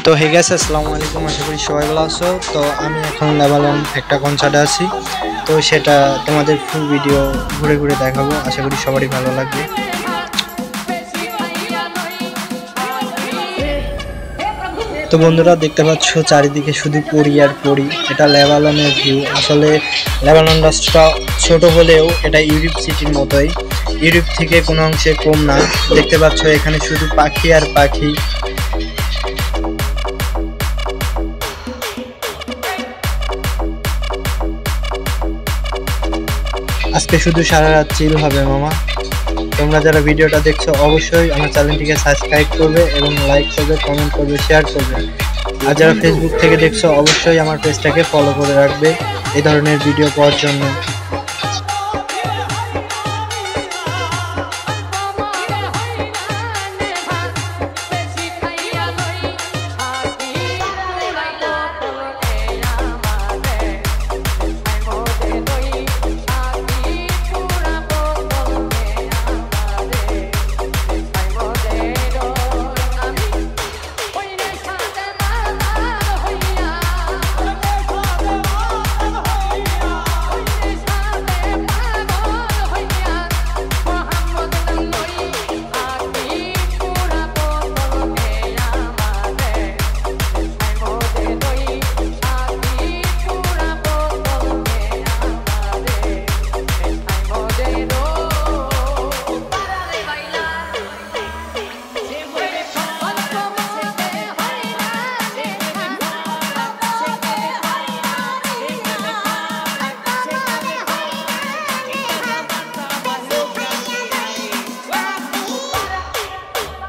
তো hey guys, আসসালামু আলাইকুম। আশা করি সবাই ভালো আছো। তো আমি এখন লেবানন একটা কনসার্টে আছি, তো সেটা তোমাদের ফুল ভিডিও ঘুরে ঘুরে দেখাবো। আশা করি সবারই ভালো লাগবে। তো বন্ধুরা, দেখতে পাচ্ছ চারিদিকে শুধু পরি আর পরি। এটা লেবাননের ভিউ। আসলে লেবানন রাষ্ট্রটা ছোট হলেও এটা ইউরোপ সিটির মতোই, ইউরোপ থেকে কোনো অংশে কম না। দেখতে পাচ্ছ এখানে শুধু পাখি আর পাখি। আজকে শুধু সারা রাত চিল হবে মামা। তোমরা যারা ভিডিওটা দেখছো অবশ্যই আমার চ্যানেলটিকে সাবস্ক্রাইব করবে এবং লাইক করবে, কমেন্ট করবে, শেয়ার করবে। আর যারা ফেসবুক থেকে দেখছো অবশ্যই আমার পেজটাকে ফলো করে রাখবে এই ধরনের ভিডিও পাওয়ার জন্য।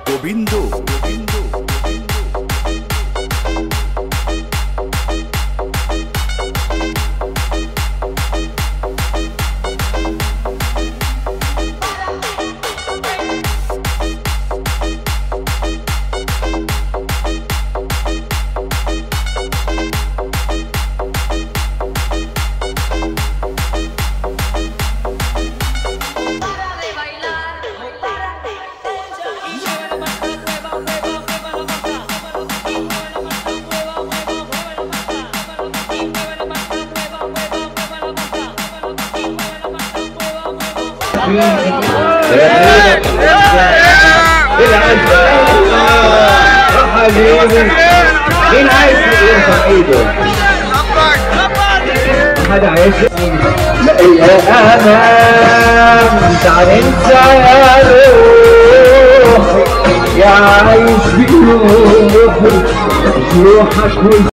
গোবিন্দ مين عايز يرفع ايده؟ حد عايز يا امام تعال انت يا روحي يا عايش في روحك